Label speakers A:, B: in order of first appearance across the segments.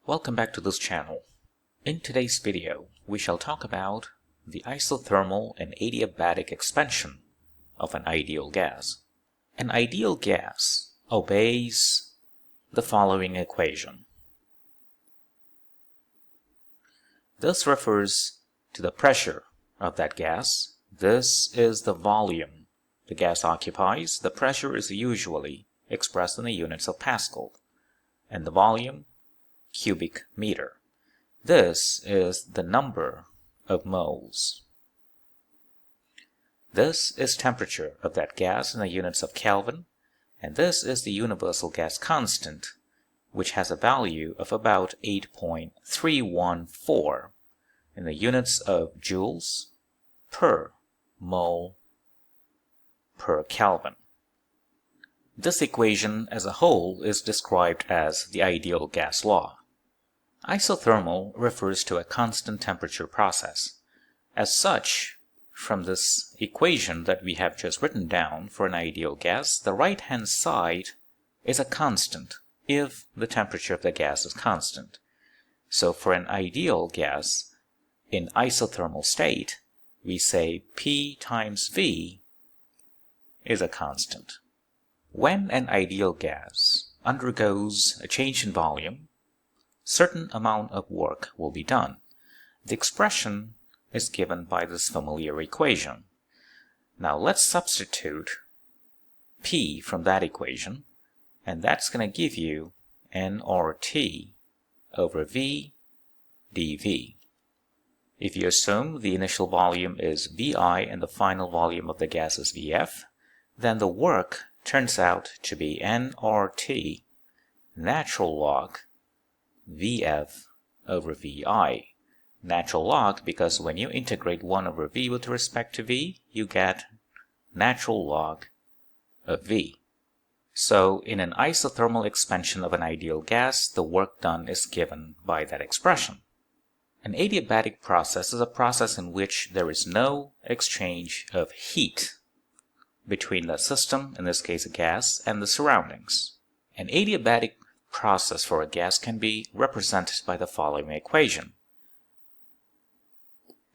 A: Welcome back to this channel. In today's video, we shall talk about the isothermal and adiabatic expansion of an ideal gas. An ideal gas obeys the following equation. This refers to the pressure of that gas. This is the volume the gas occupies. The pressure is usually expressed in the units of Pascal, and the volume cubic meter. This is the number of moles. This is temperature of that gas in the units of Kelvin, and this is the universal gas constant, which has a value of about 8.314 in the units of joules per mole per Kelvin. This equation as a whole is described as the ideal gas law. Isothermal refers to a constant temperature process. As such, from this equation that we have just written down for an ideal gas, the right-hand side is a constant if the temperature of the gas is constant. So for an ideal gas in isothermal state, we say P times V is a constant. When an ideal gas undergoes a change in volume, certain amount of work will be done. The expression is given by this familiar equation. Now let's substitute P from that equation, and that's going to give you nRT over V dV. If you assume the initial volume is VI and the final volume of the gas is VF, then the work turns out to be nRT natural log VF over VI. Natural log because when you integrate 1 over V with respect to V, you get natural log of V. So in an isothermal expansion of an ideal gas, the work done is given by that expression. An adiabatic process is a process in which there is no exchange of heat between the system, in this case a gas, and the surroundings. An adiabatic process for a gas can be represented by the following equation.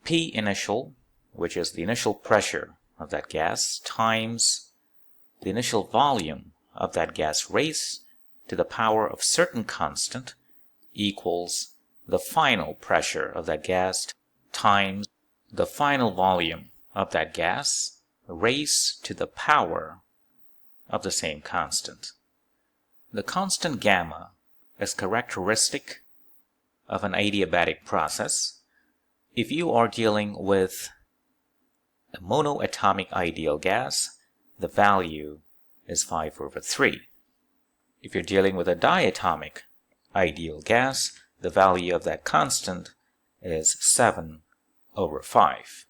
A: P initial, which is the initial pressure of that gas, times the initial volume of that gas raised to the power of certain constant equals the final pressure of that gas times the final volume of that gas raised to the power of the same constant. The constant gamma is characteristic of an adiabatic process. If you are dealing with a monoatomic ideal gas, the value is 5 over 3. If you're dealing with a diatomic ideal gas, the value of that constant is 7 over 5.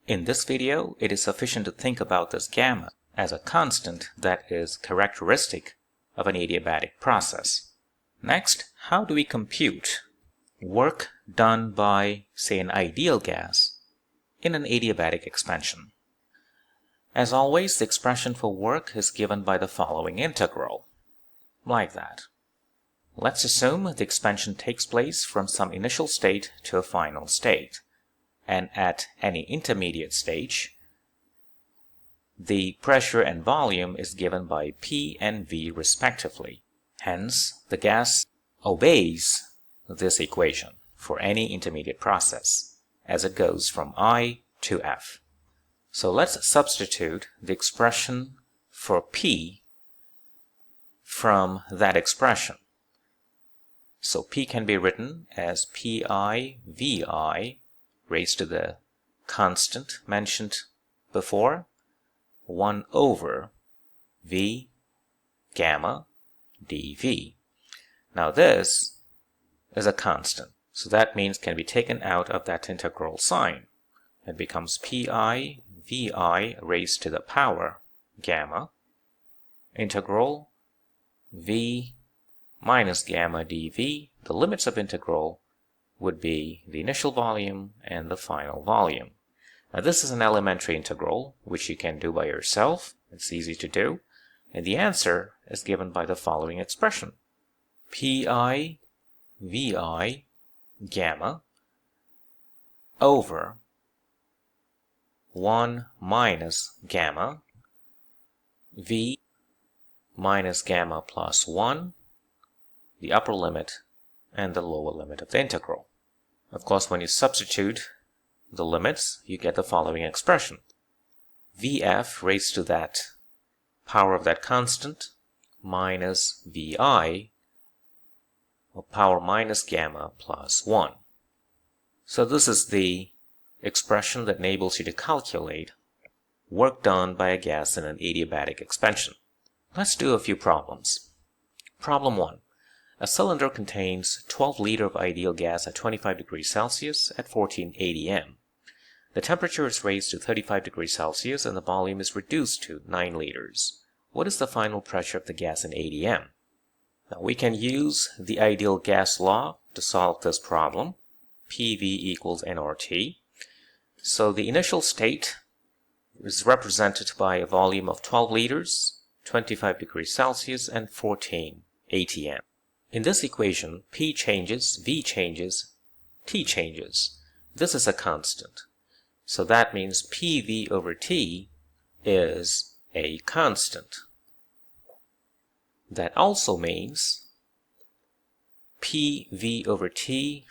A: In this video, it is sufficient to think about this gamma as a constant that is characteristic of an adiabatic process. Next, how do we compute work done by, say, an ideal gas in an adiabatic expansion? As always, the expression for work is given by the following integral, like that. Let's assume the expansion takes place from some initial state to a final state, and at any intermediate stage, the pressure and volume is given by P and V respectively. Hence, the gas obeys this equation for any intermediate process as it goes from I to F. So let's substitute the expression for P from that expression. So P can be written as Pi Vi raised to the constant mentioned before, 1 over V gamma dV. Now this is a constant, so that means can be taken out of that integral sign. It becomes Pi Vi raised to the power gamma integral V minus gamma dV. The limits of integral would be the initial volume and the final volume. Now this is an elementary integral, which you can do by yourself. It's easy to do. And the answer is given by the following expression. Pi Vi gamma over 1 minus gamma V minus gamma plus 1, the upper limit and the lower limit of the integral. Of course, when you substitute the limits, you get the following expression. Vf raised to that power of that constant minus Vi, or power minus gamma plus 1. So this is the expression that enables you to calculate work done by a gas in an adiabatic expansion. Let's do a few problems. Problem 1. A cylinder contains 12 liters of ideal gas at 25 degrees Celsius at 1480 M. The temperature is raised to 35 degrees Celsius and the volume is reduced to 9 liters. What is the final pressure of the gas in 80 M? Now we can use the ideal gas law to solve this problem. PV equals nRT. So the initial state is represented by a volume of 12 liters, 25 degrees Celsius, and 1480 M. In this equation, P changes, V changes, T changes. This is a constant. So that means PV over T is a constant. That also means PV over T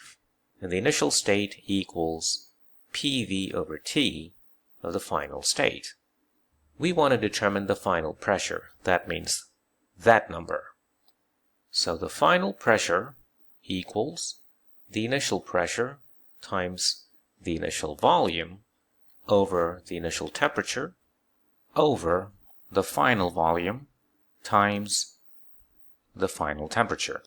A: in the initial state equals PV over T of the final state. We want to determine the final pressure. That means that number. So the final pressure equals the initial pressure times the initial volume over the initial temperature over the final volume times the final temperature.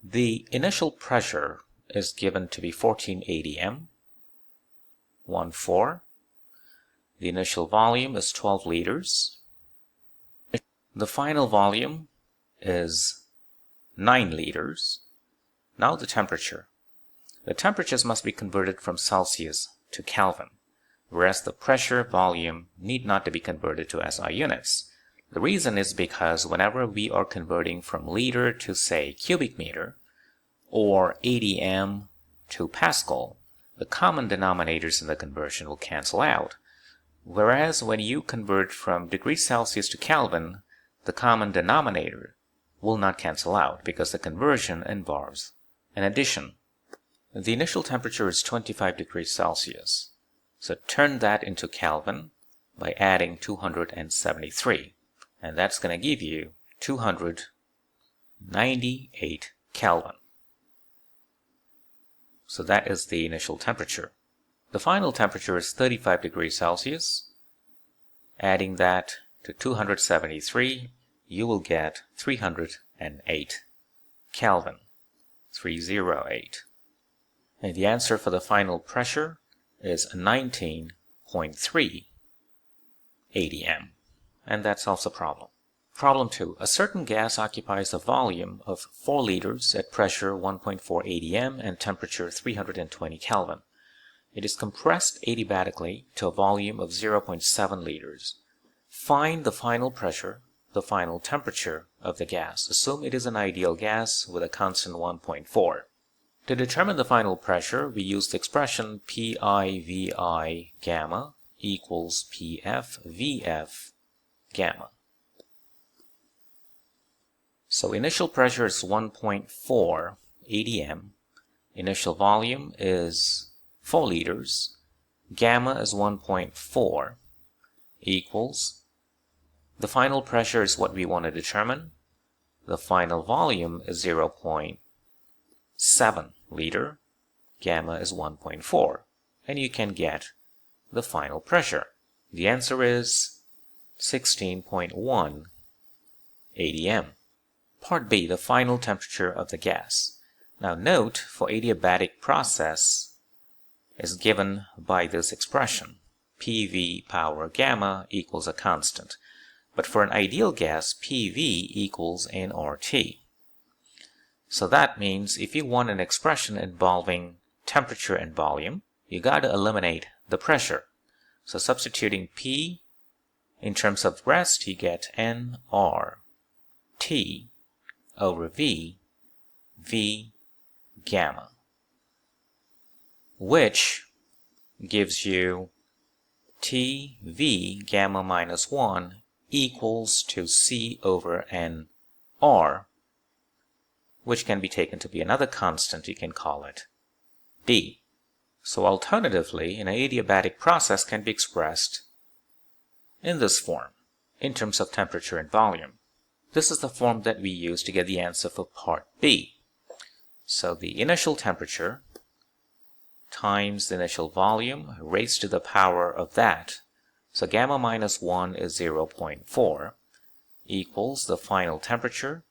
A: The initial pressure is given to be 1480 M, 14. The initial volume is 12 liters. The final volume is 9 liters. Now the temperature. The temperatures must be converted from Celsius to Kelvin, whereas the pressure volume need not to be converted to SI units. The reason is because whenever we are converting from liter to, say, cubic meter, or 80 M to Pascal, the common denominators in the conversion will cancel out. Whereas when you convert from degrees Celsius to Kelvin, the common denominator will not cancel out because the conversion involves an addition. The initial temperature is 25 degrees Celsius. So turn that into Kelvin by adding 273. And that's going to give you 298 Kelvin. So that is the initial temperature. The final temperature is 35 degrees Celsius. Adding that to 273, you will get 308 Kelvin. 308. And the answer for the final pressure is 19.3 ADM. And that solves the problem. Problem 2. A certain gas occupies a volume of 4 liters at pressure 1.4 ADM and temperature 320 Kelvin. It is compressed adiabatically to a volume of 0.7 liters. Find the final pressure, the final temperature of the gas. Assume it is an ideal gas with a constant 1.4. To determine the final pressure, we use the expression PI/VI gamma equals PF/VF gamma. So initial pressure is 1.4 ADM. Initial volume is 4 liters. Gamma is 1.4 equals, the final pressure is what we want to determine. The final volume is 0.7 liter. Gamma is 1.4. And you can get the final pressure. The answer is 16.1 ADM. Part B, the final temperature of the gas. Now note, for adiabatic process is given by this expression. PV power gamma equals a constant. But for an ideal gas, PV equals nRT. So that means if you want an expression involving temperature and volume, you got to eliminate the pressure. So substituting P in terms of rest, you get nRT over V V gamma, which gives you TV gamma minus 1 equals to C over N R, which can be taken to be another constant. You can call it B. So alternatively, an adiabatic process can be expressed in this form, in terms of temperature and volume. This is the form that we use to get the answer for part B. So the initial temperature times the initial volume raised to the power of that. So gamma minus 1 is 0.4 equals the final temperature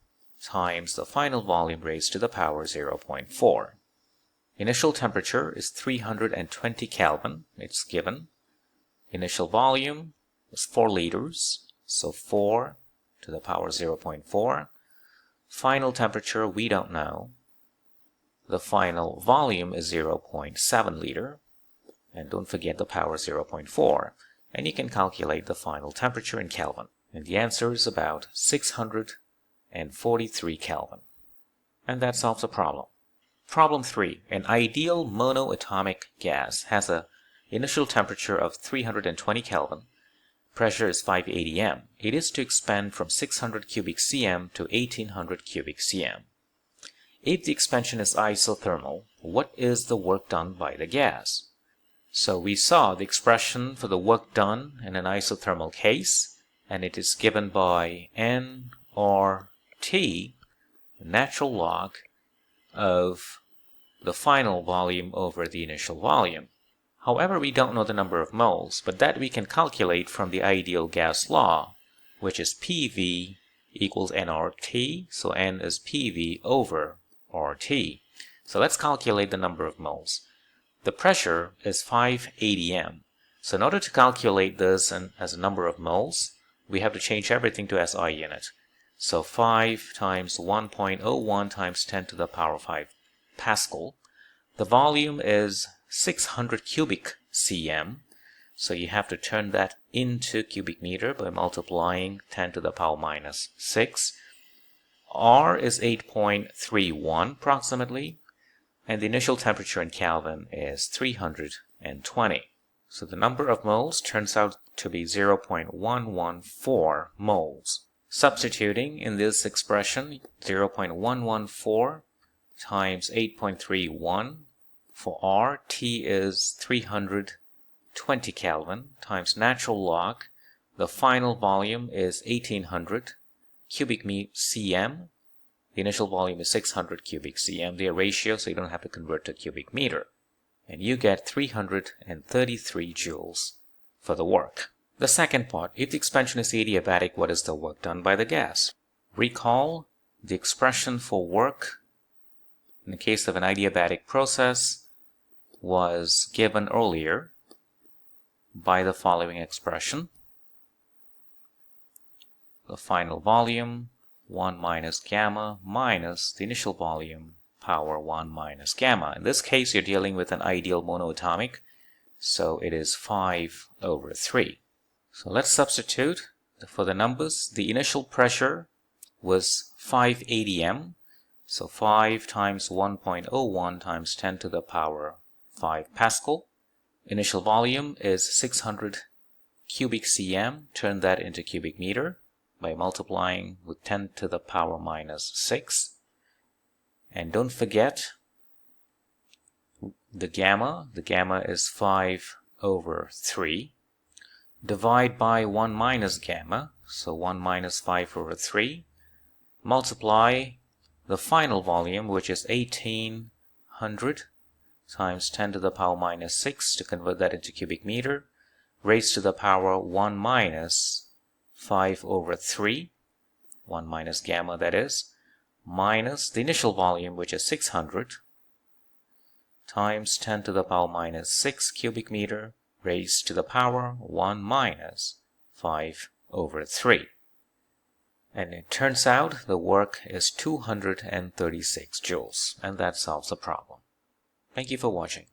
A: times the final volume raised to the power 0.4. Initial temperature is 320 Kelvin. It's given. Initial volume is 4 liters, so 4 to the power 0.4. Final temperature, we don't know. The final volume is 0.7 liter, and don't forget the power 0.4, and you can calculate the final temperature in Kelvin, and the answer is about 643 Kelvin. And that solves the problem. Problem 3. An ideal monoatomic gas has an initial temperature of 320 Kelvin. Pressure is 580 m. It is to expand from 600 cubic cm to 1800 cubic cm. If the expansion is isothermal, what is the work done by the gas? So we saw the expression for the work done in an isothermal case, and it is given by nRT, the natural log of the final volume over the initial volume. However, we don't know the number of moles, but that we can calculate from the ideal gas law, which is PV equals nRT, so N is PV over RT. So let's calculate the number of moles. The pressure is 580 m. So in order to calculate this as a number of moles, we have to change everything to SI unit. So 5 times 1.01 times 10 to the power 5 Pascal. The volume is 600 cubic cm, so you have to turn that into cubic meter by multiplying 10 to the power minus 6. R is 8.31 approximately, and the initial temperature in Kelvin is 320. So the number of moles turns out to be 0.114 moles. Substituting in this expression, 0.114 times 8.31 for R, T is 320 Kelvin times natural log. The final volume is 1800 cubic cm. The initial volume is 600 cubic cm. They are ratio, so you don't have to convert to cubic meter. And you get 333 joules for the work. The second part, if the expansion is adiabatic, what is the work done by the gas? Recall the expression for work in the case of an adiabatic process was given earlier by the following expression. The final volume, 1 minus gamma, minus the initial volume, power 1 minus gamma. In this case, you're dealing with an ideal monoatomic, so it is 5 over 3. So let's substitute for the numbers. The initial pressure was 580 m, so 5 times 1.01 times 10 to the power 5 Pascal. Initial volume is 600 cubic cm. Turn that into cubic meter by multiplying with 10 to the power minus 6. And don't forget the gamma. The gamma is 5 over 3. Divide by 1 minus gamma, so 1 minus 5 over 3. Multiply the final volume, which is 1800 times 10 to the power minus 6 to convert that into cubic meter, raised to the power 1 minus 5 over 3, 1 minus gamma that is, minus the initial volume, which is 600, times 10 to the power minus 6 cubic meter, raised to the power 1 minus 5 over 3. And it turns out the work is 236 joules, and that solves the problem. Thank you for watching.